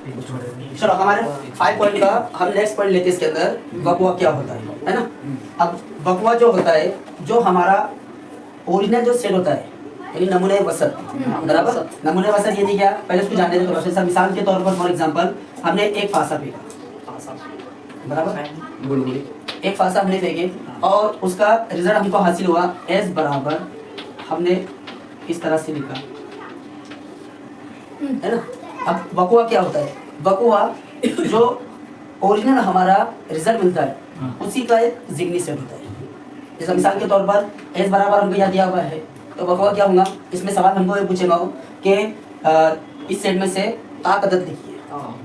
चलो हमारे 5 पॉइंट का हम नेक्स्ट पॉइंट लेते हैं इसके अंदर वकवा क्या होता है ना। अब वकवा जो होता है, जो हमारा ओरिजिनल जो सेट होता है यानी नमूने वसत, बराबर। नमूने वसत यानी क्या, पहले उसको जानने देते हैं। मिसाल के तौर पर फॉर एग्जांपल हमने एक फासा फेंका, बराबर, एक फासा हमने फेंके और उसका रिजल्ट हमको हासिल हुआ एस बराबर, हमने इस तरह से लिखा है ना। अब वकवा क्या होता है, वकवा जो ओरिजिनल हमारा रिजल्ट मिलता है उसी का एक ज़िम्नी सेट होता है। जैसे मिसाल के तौर पर एस बराबर हमको यहाँ दिया हुआ है, तो वकवा क्या होगा, इसमें सवाल हमको ये पूछेगा कि इस सेट में से ताकदत लिखिए,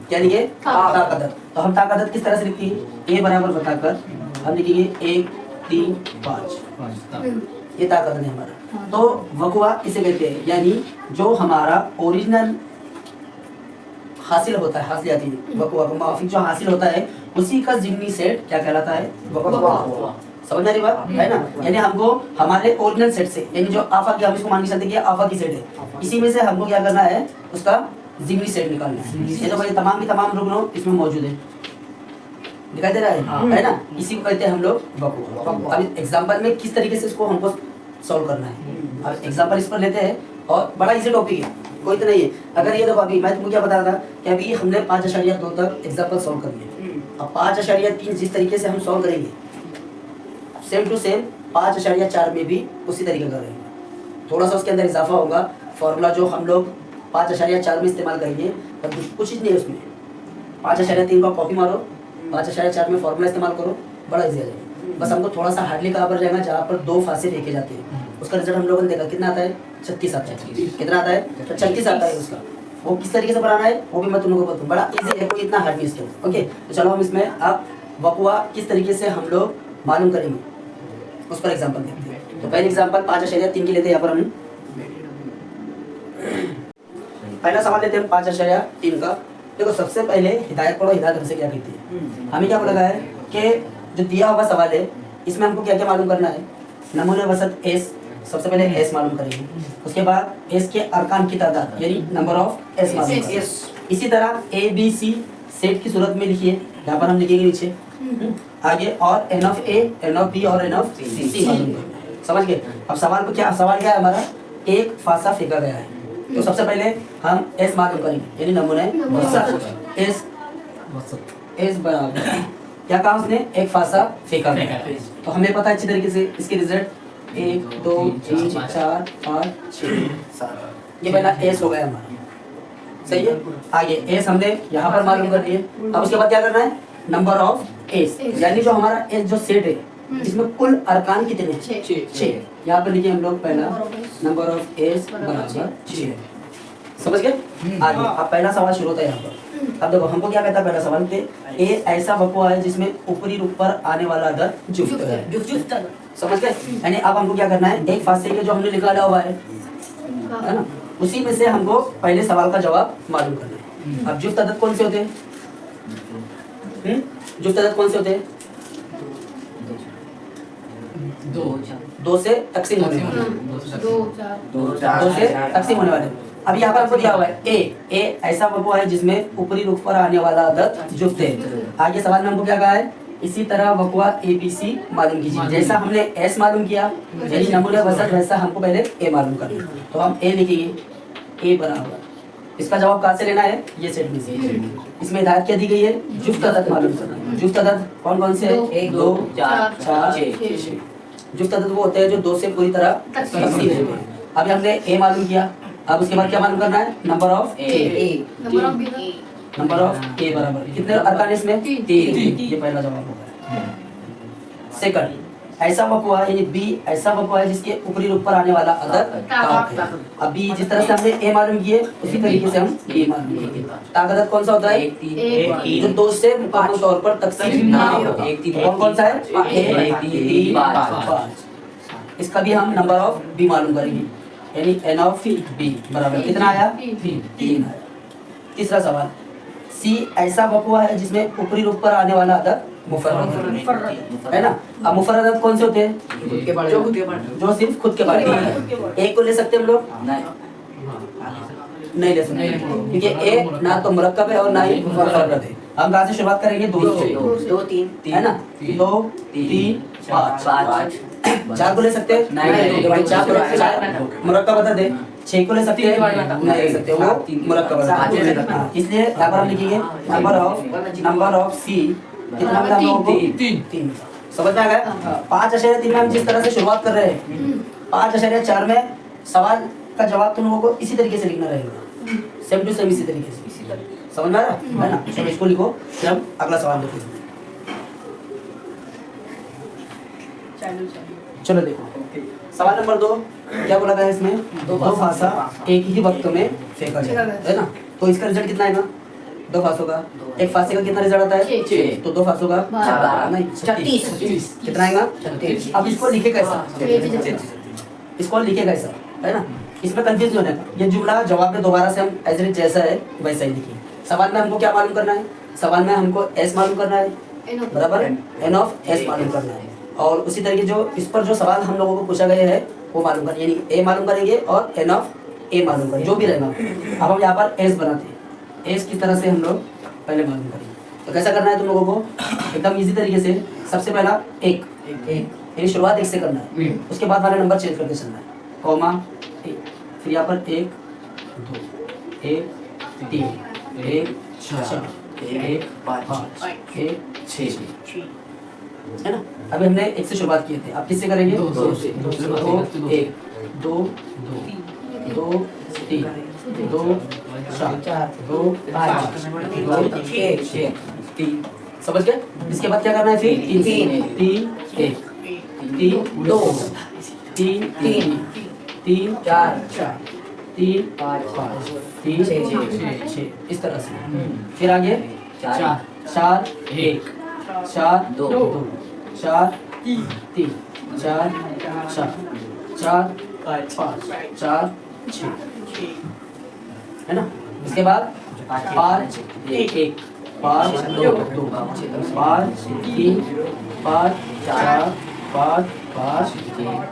क्या लिखिए, ताकदत। तो हम ताकदत किस तरह से लिखती है, ए बराबर बताकर हम लिखेंगे 1 3 5, ये ताकदत है हमारा। तो वकवा इसे कहते हैं, यानी जो हमारा ओरिजिनल हासिल होता है, हासिल आती है वकवा को माफिक जो हासिल होता है उसी का ज़िम्नी सेट क्या कहलाता है, वकवा। समझ आ रही बात है ना। यानी हमको हमारे ओरिजिनल सेट से, यानी जो आफा की, हम इसको मान के चलते कि आफा की सेट है, इसी में से हमको क्या करना है, उसका ज़िम्नी सेट निकालना है। ये तो भाई तमाम की तमाम रुकनों इसमें मौजूद है, दिखाई दे रहा है ना। इसी को कहते हैं हम लोग वकवा। अब एग्जांपल में किस तरीके से इसको हमको सॉल्व करना है, अब एग्जांपल इस पर लेते हैं और बड़ा इजी टॉपिक है, कोई तो नहीं है। अगर ये देखो अभी मैं तुमको क्या बता रहा था कि अभी हमने 5.2 तक एग्जांपल सॉल्व कर लिए। अब 5.3 जिस तरीके से हम सॉल्व करेंगे सेम टू सेम 5.4 में भी उसी तरीके का रहेगा। थोड़ा सा उसके अंदर इजाफा होगा, फॉर्मूला जो हम लोग 5.4 में इस्तेमाल करेंगे पर कुछ चीज़ नहीं है उसमें। 5.3 का कॉपी मारो, 5.4 में फॉर्मूला इस्तेमाल करो, बड़ा ईजी आ जाएगा। बस हमको थोड़ा सा हार्डली कहाँ पर जाएगा, जहाँ पर 2 फासे फेंके जाते हैं, उसका रिजल्ट हम लोगों ने देखा कितना आता है, 36 आता है। कितना आता है, 36 आता है उसका। वो किस तरीके से बनाना है वो भी मैं तुम लोगों को बताऊँ, बड़ा इजी है, कोई इतना हार्ड नहीं इसके। ओके, तो चलो हम इसमें अब वकवा किस तरीके से हम लोग मालूम करेंगे उस पर एग्जांपल देखते हैं। तो पहले एग्जांपल 5.3 की लेते हैं। यहाँ पर हम पहला सवाल लेते हैं 5.3 का। देखो सबसे पहले हिदायत पढ़ो, हिदायत हमसे क्या कहती है। हमें क्या लगा है कि जो दिया हुआ सवाल है इसमें हमको क्या क्या मालूम करना है, नमूने वसत एस, सबसे पहले एस मालूम करेंगे, उसके बाद एस के अरकान की तादाद यानी नंबर ऑफ एस मालूम करेंगे। इसी तरह ए बी सी सेट की सूरत में लिखिए, यहाँ पर हम लिखेंगे नीचे आगे, और N of A, N of B और एन ऑफ सी मालूम करेंगे। समझ गए। अब सवाल को क्या, सवाल क्या है हमारा, एक फासा फेंका गया है, तो सबसे पहले हम एस मालूम करेंगे यानी नमूने वसत एस, एस बराबर क्या कहा उसने, एक फासा फेंका गया। तो हमें पता है अच्छी तरीके से इसके रिजल्ट 1 2 3 4 5 6 7, ये पहला एस हो गया हमारा, सही है। आगे एस हमने यहाँ पर मालूम कर दिए। अब उसके बाद क्या करना है, नंबर ऑफ एस, यानी जो हमारा एस जो सेट है इसमें कुल अरकान कितने हैं, 6। यहाँ पर लिखिए हम लोग पहला नंबर ऑफ एस बराबर 6। समझ गए। आगे अब पहला सवाल शुरू होता है यहाँ पर। अब देखो हमको क्या कहता है पहला सवाल कि ए ऐसा वकवा है जिसमें ऊपरी रुख पर आने वाला अदद जुफ्त है। समझ गए। यानी अब हमको क्या करना है, एक फासे के जो हमने निकाला हुआ है ना, उसी में से हमको पहले सवाल का जवाब मालूम करना है। अब जुफ्त अदद कौन से होते हैं, जुफ्त अदद कौन से होते हैं, 2 से तकसीम होने वाले, 2 से तकसीम होने वाले। अब यहाँ पर आपको दिया हुआ है ए ऐसा वकवा है जिसमें ऊपरी रुख पर आने वाला अदद जुफ्त है। आगे सवाल में हमको क्या कहा है, इसी तरह वकवा ए बी सी मालूम कीजिए। जैसा हमने एस मालूम किया यानी नमूने वसत, वैसा हमको पहले ए मालूम करना। तो हम ए लिखेंगे, ए बराबर, इसका जवाब कहाँ से लेना है, ये सेट में से। इसमें हिदायत क्या दी गई है, जुफ्त अदद मालूम करना। जुफ्त अदद कौन कौन से, 1 2 4 6। जुफ्त अदद वो होते हैं जो 2 से पूरी तरह तकसीम होते हैं। अभी हमने ए मालूम किया, अब उसके बाद क्या मालूम करना है, number of A, number of A बराबर कितने अरकान इसमें, 3। ये पहला जवाब होगा। सेकंड, ऐसा वकवा है यानी बी ऐसा वकवा है जिसके ऊपरी रुख पर आने वाला अदद ताक है। अब बी जिस तरह से हमने ए मालूम किए उसी तरीके से हम बी मालूम करेंगे। ताक अदद कौन सा होता है, जो 2 से मुकम्मल तौर पर तकसीम ना हो। कौन कौन सा है, 1 3 5। इसका भी हम नंबर ऑफ बी मालूम करेंगे यानी एन ऑफ बी बराबर कितना आया, 3 आया। तीसरा सवाल, सी ऐसा वकवा है जिसमें ऊपरी रुख पर आने वाला अदद मुफर्रद है ना। अब मुफर्रद अदद कौन से होते हैं, जो सिर्फ खुद के बारे में। एक को ले सकते हैं हम लोग, नहीं ले सकते, क्योंकि ए ना तो मुरक्कब है और ना ही मुफर्रद है। हम कहाँ से शुरुआत करेंगे? दो से, दो तीन है ना? दो तीन पाँच, चार को ले सकते हैं? नहीं, चार को ले सकते, मुरक्कब बता दे। छह को ले सकते हैं? नहीं ले सकते, वो मुरक्कब बता। इसलिए यहाँ पर हम लिखेंगे नंबर ऑफ सी कितना मिला हम लोगों को? तीन। समझ में आ गया? 5.3 में हम जिस तरह से शुरुआत कर रहे हैं, 5.4 में सवाल का जवाब तुम लोगों को इसी तरीके से लिखना रहेगा, सेम टू सेम इसी तरीके से। समझ में आ रहा है ना? चलो इसको लिखो, फिर हम अगला सवाल देखते हैं। चलो देखो सवाल नंबर 2 क्या बोला गया है इसमें? दो फांसा एक ही वक्त में फेंका जाए, है ना? तो इसका रिजल्ट कितना आएगा? 2 फांसों का। एक फांसे का कितना रिजल्ट आता है? 6। तो 2 फांसों का 36। कितना आएगा? 36। अब इसको लिखे कैसा? इसको लिखे कैसा, है ना? इसमें कंफ्यूज होने का, ये जुमला जवाब में दोबारा से हम एज इट जैसा है वैसा ही लिखिए। सवाल में हमको क्या मालूम करना है? सवाल में हमको एस मालूम करना है, बराबर, एन ऑफ एस मालूम करना है, और उसी तरीके जो इस पर जो सवाल हम लोगों को पूछा गया है वो मालूम करेंगे, यानी ए मालूम करेंगे और एन ऑफ ए मालूम करेंगे, जो भी रहेगा। अब हम यहाँ पर एस बनाते हैं, एस किस तरह से हम लोग पहले मालूम करेंगे। तो कैसा करना है तुम लोगों को? एकदम इजी तरीके से। सबसे पहला एक, यानी शुरुआत एक से करना है, उसके बाद वाला नंबर चेंज करके चलना है, कॉमा एक, फिर यहाँ पर 1 2 1 3 1 4 1 5 1 6, है ना? अभी हमने एक से शुरुआत किए थे, आप किससे करेंगे? 2 से। 1 2 2 3 2 4 2 5 2 1 3। समझ गए? इसके बाद क्या करना है? फिर 3 1 3 2 3 3 4 3 5 3 6, इस तरह से। फिर आगे 4 1 4 2 4 3 4 4 5 4 6, है ना? इसके बाद 5 1 5 2 5 3 5 4 5 5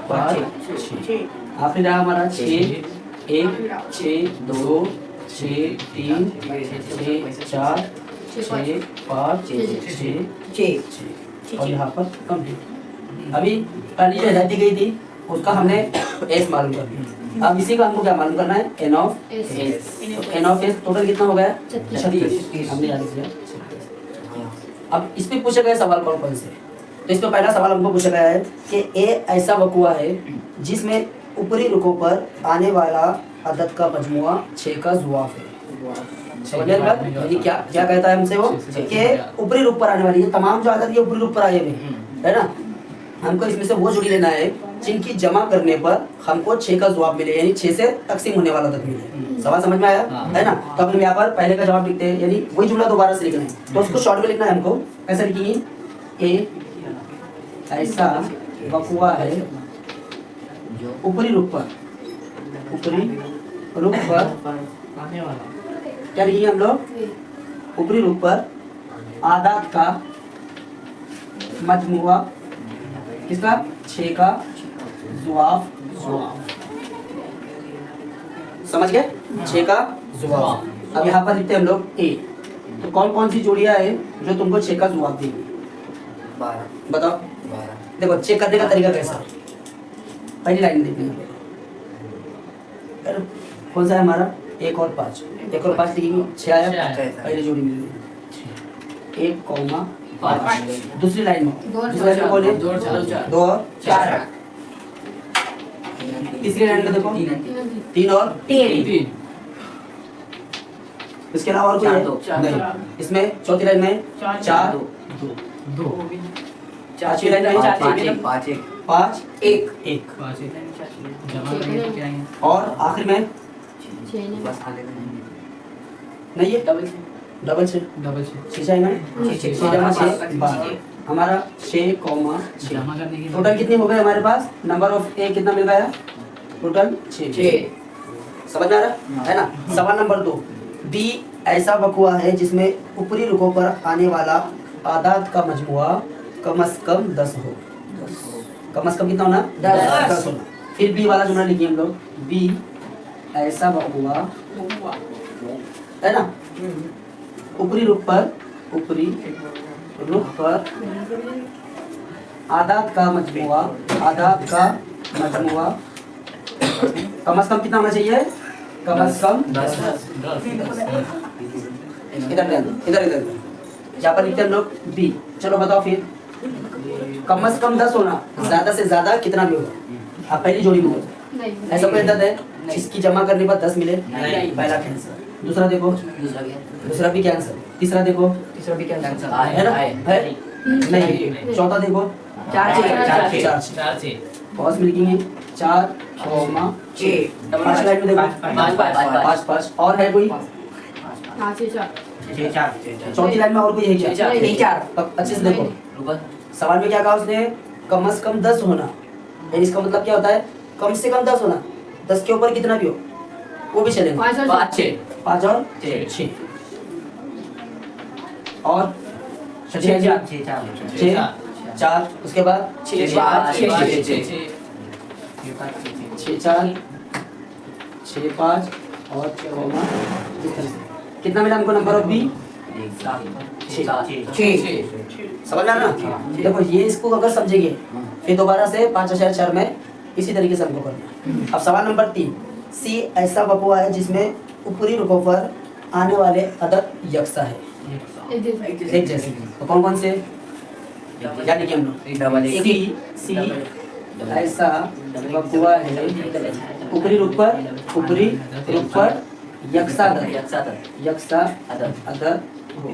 5 6। आखिर रहा हमारा 6 1 6 2 6 3 6 4 6 5 6 और यहाँ पर कंप्लीट। अभी पहली जो हदायत दी गई थी उसका हमने एस मालूम कर दिया। अब इसी का हमको क्या मालूम करना है? N of S. तो एन ऑफ एस टोटल कितना हो गया? 36। हमने याद किया। अब इस पे पूछा गया सवाल कौन कौन से? तो इसमें पहला सवाल हमको पूछा गया है कि ए ऐसा वक़ुआ है जिसमें ऊपरी रुकों पर आने वाला अदद का मजमुआ 6 का ज़ुआफ है। समझ गए बात? यानी क्या क्या कहता है हमसे वो कि ऊपरी रुख पर आने वाली है तमाम जो अदद ये ऊपरी रुख पर आए हुए, है ना? हमको इसमें से वो जुड़ी लेना है जिनकी जमा करने पर हमको 6 का जवाब मिले, यानी 6 से तकसीम होने वाला तक मिले। सवाल समझ में आया, है ना? तो हम यहाँ पर पहले का जवाब लिखते हैं, यानी वही जुमला दोबारा से लिखना है। तो उसको शॉर्ट में लिखना है हमको। कैसे लिखेंगे? ए ऐसा वक़ुआ है ऊपरी रुख पर, ऊपरी रुख पर आने वाला, क्या लिखेंगे हम लोग? ऊपरी रुख पर आदात का मजमुआ किसका? 6 का ज़ुआफ। समझ गए? 6 का ज़ुआफ। अब यहाँ पर लिखते हैं हम लोग ए। तो कौन कौन सी जोड़ियाँ है जो तुमको 6 का ज़ुआफ देंगी? 12। बताओ। 12। देखो चेक करने का तरीका कैसा? पहली लाइन में देखना कौन सा है हमारा? 1 और 5। 1 और 5 लिखेंगे, 6 आया, पहली जोड़ी मिल गई। 1, 5। दूसरी लाइन में कौन है? 2 और 4। तीसरी लाइन में देखो 3 और 3। इसके अलावा और कोई है? नहीं। इसमें चौथी लाइन में 4 2। पांचवी लाइन में 5 1 और आखिर में नहीं है डबल 6 हमारा 6, 6 टोटल कितनी हो गए हमारे पास? नंबर ऑफ ए कितना मिल गया? टोटल 6। समझ में आ रहा है ना? सवाल नंबर 2, बी ऐसा वक़ुआ है जिसमें ऊपरी रुकों पर आने वाला आदाद का मजमुआ कम से कम 10 हो। कम से कम कितना होना? 10 होना। फिर बी वाला जुमला लिखिए हम लोग। बी ऐसा वक़ुआ है ना। ऊपरी रुख पर आदात का मजमुआ कम से कम कितना होना चाहिए? कम से कम 10। इधर यहाँ पर लिखते हैं लोग बी। चलो बताओ फिर, कम से कम 10 होना, ज्यादा से ज्यादा कितना भी होगा? आप पहली जोड़ी में हो, ऐसा कोई इद्दत है इसकी जमा करने पर 10 मिले? पहला कैंसर। दूसरा देखो, दूसरा भी कैंसर। तीसरा देखो, तीसरा भी कैंसर है ना? है नहीं। चौथा देखो, 4 पॉज में लिखेंगे 4, 6। पांच लाइन में देखो 5। और है कोई? 4। चौथी लाइन में और कोई है क्या? 4। अच्छे से देखो, सवाल में क्या कहा उसने? कम से कम 10 होना, यानी इसका मतलब क्या होता है? कम से कम 10 होना, 10 के ऊपर कितना भी हो वो भी चलेगा। 5 और 6 और 4। उसके बाद 6 4 6 5 और कॉमा। कितना मिला हमको नंबर ऑफ बी? 6। समझ में आ रहा ना? देखो ये इसको अगर समझेंगे फिर दोबारा से 5004 में इसी तरीके से हमको करना। अब सवाल नंबर 3, सी ऐसा वक़ुआ है जिसमें ऊपरी रुखों पर आने वाले अदद यकसा है, एक जैसे। तो कौन कौन से? यानी कि हम लोग सी ऐसा वक़ुआ है ऊपरी रुख पर यकसा अदद हो।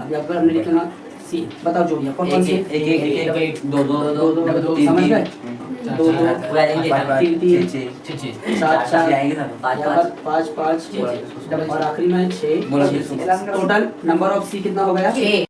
अब यहाँ पर हमने लिखना सी। बताओ जो भी कौन कौन से? 1 2 समझ गए? 2 3 4 5 और आखिरी में 6। टोटल नंबर ऑफ सी कितना हो गया? 6।